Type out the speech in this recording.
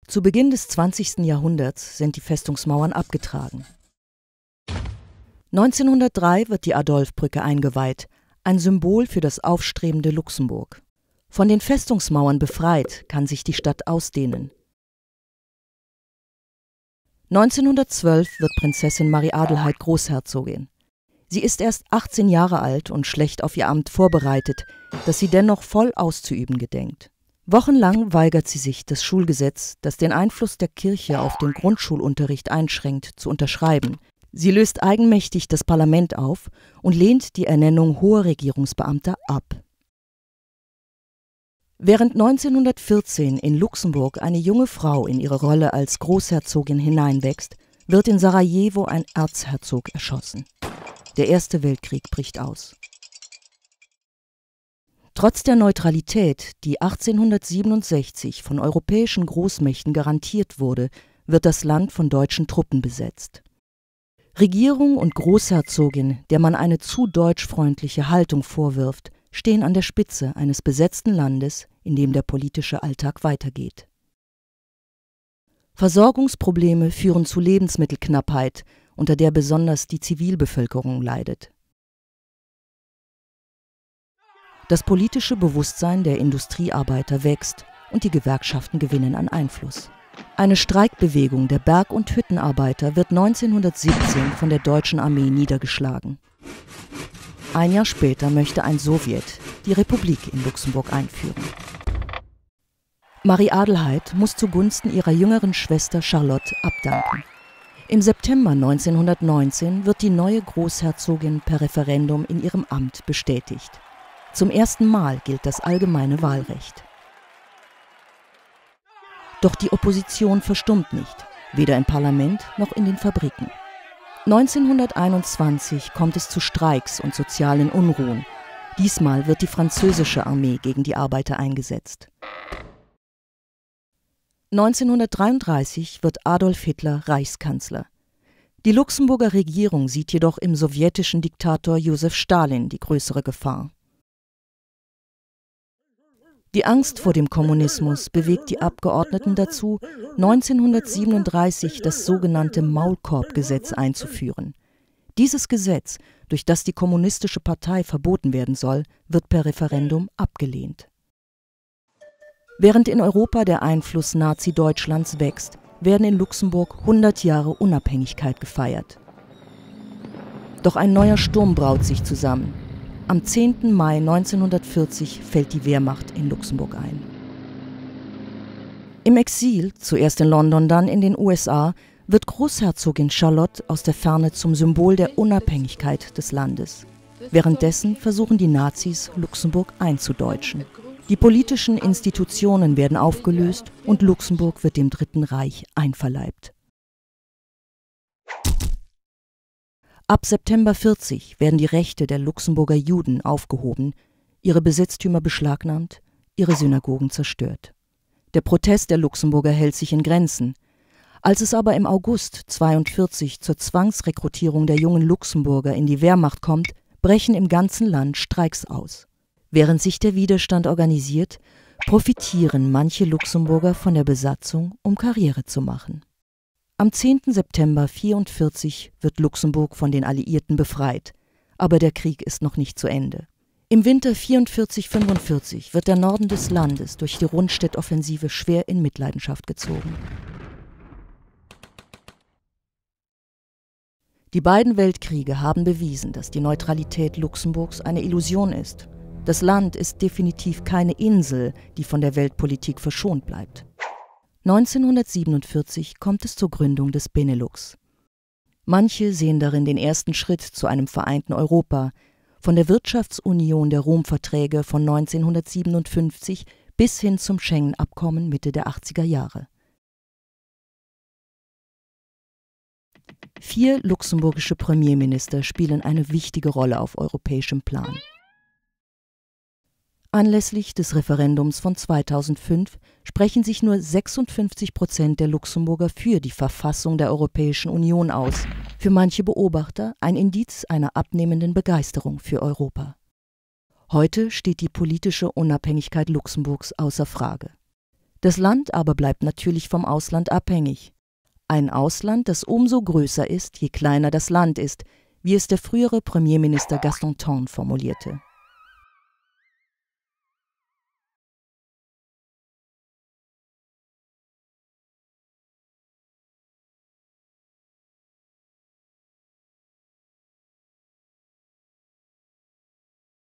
Zu Beginn des 20. Jahrhunderts sind die Festungsmauern abgetragen. 1903 wird die Adolphbrücke eingeweiht, ein Symbol für das aufstrebende Luxemburg. Von den Festungsmauern befreit, kann sich die Stadt ausdehnen. 1912 wird Prinzessin Marie Adelheid Großherzogin. Sie ist erst 18 Jahre alt und schlecht auf ihr Amt vorbereitet, das sie dennoch voll auszuüben gedenkt. Wochenlang weigert sie sich, das Schulgesetz, das den Einfluss der Kirche auf den Grundschulunterricht einschränkt, zu unterschreiben. Sie löst eigenmächtig das Parlament auf und lehnt die Ernennung hoher Regierungsbeamter ab. Während 1914 in Luxemburg eine junge Frau in ihre Rolle als Großherzogin hineinwächst, wird in Sarajevo ein Erzherzog erschossen. Der Erste Weltkrieg bricht aus. Trotz der Neutralität, die 1867 von europäischen Großmächten garantiert wurde, wird das Land von deutschen Truppen besetzt. Regierung und Großherzogin, der man eine zu deutschfreundliche Haltung vorwirft, stehen an der Spitze eines besetzten Landes, in dem der politische Alltag weitergeht. Versorgungsprobleme führen zu Lebensmittelknappheit, unter der besonders die Zivilbevölkerung leidet. Das politische Bewusstsein der Industriearbeiter wächst und die Gewerkschaften gewinnen an Einfluss. Eine Streikbewegung der Berg- und Hüttenarbeiter wird 1917 von der deutschen Armee niedergeschlagen. Ein Jahr später möchte ein Sowjet die Republik in Luxemburg einführen. Marie Adelheid muss zugunsten ihrer jüngeren Schwester Charlotte abdanken. Im September 1919 wird die neue Großherzogin per Referendum in ihrem Amt bestätigt. Zum ersten Mal gilt das allgemeine Wahlrecht. Doch die Opposition verstummt nicht, weder im Parlament noch in den Fabriken. 1921 kommt es zu Streiks und sozialen Unruhen. Diesmal wird die französische Armee gegen die Arbeiter eingesetzt. 1933 wird Adolf Hitler Reichskanzler. Die Luxemburger Regierung sieht jedoch im sowjetischen Diktator Josef Stalin die größere Gefahr. Die Angst vor dem Kommunismus bewegt die Abgeordneten dazu, 1937 das sogenannte Maulkorbgesetz einzuführen. Dieses Gesetz, durch das die Kommunistische Partei verboten werden soll, wird per Referendum abgelehnt. Während in Europa der Einfluss Nazi-Deutschlands wächst, werden in Luxemburg 100 Jahre Unabhängigkeit gefeiert. Doch ein neuer Sturm braut sich zusammen. Am 10. Mai 1940 fällt die Wehrmacht in Luxemburg ein. Im Exil, zuerst in London, dann in den USA, wird Großherzogin Charlotte aus der Ferne zum Symbol der Unabhängigkeit des Landes. Währenddessen versuchen die Nazis, Luxemburg einzudeutschen. Die politischen Institutionen werden aufgelöst und Luxemburg wird dem Dritten Reich einverleibt. Ab September 40 werden die Rechte der Luxemburger Juden aufgehoben, ihre Besitztümer beschlagnahmt, ihre Synagogen zerstört. Der Protest der Luxemburger hält sich in Grenzen. Als es aber im August 1942 zur Zwangsrekrutierung der jungen Luxemburger in die Wehrmacht kommt, brechen im ganzen Land Streiks aus. Während sich der Widerstand organisiert, profitieren manche Luxemburger von der Besatzung, um Karriere zu machen. Am 10. September 1944 wird Luxemburg von den Alliierten befreit, aber der Krieg ist noch nicht zu Ende. Im Winter 1944/45 wird der Norden des Landes durch die Rundstedt-Offensive schwer in Mitleidenschaft gezogen. Die beiden Weltkriege haben bewiesen, dass die Neutralität Luxemburgs eine Illusion ist. Das Land ist definitiv keine Insel, die von der Weltpolitik verschont bleibt. 1947 kommt es zur Gründung des Benelux. Manche sehen darin den ersten Schritt zu einem vereinten Europa, von der Wirtschaftsunion der Rom-Verträge von 1957 bis hin zum Schengen-Abkommen Mitte der 80er Jahre. 4 luxemburgische Premierminister spielen eine wichtige Rolle auf europäischem Plan. Anlässlich des Referendums von 2005 sprechen sich nur 56% der Luxemburger für die Verfassung der Europäischen Union aus. Für manche Beobachter ein Indiz einer abnehmenden Begeisterung für Europa. Heute steht die politische Unabhängigkeit Luxemburgs außer Frage. Das Land aber bleibt natürlich vom Ausland abhängig. Ein Ausland, das umso größer ist, je kleiner das Land ist, wie es der frühere Premierminister Gaston Thorn formulierte.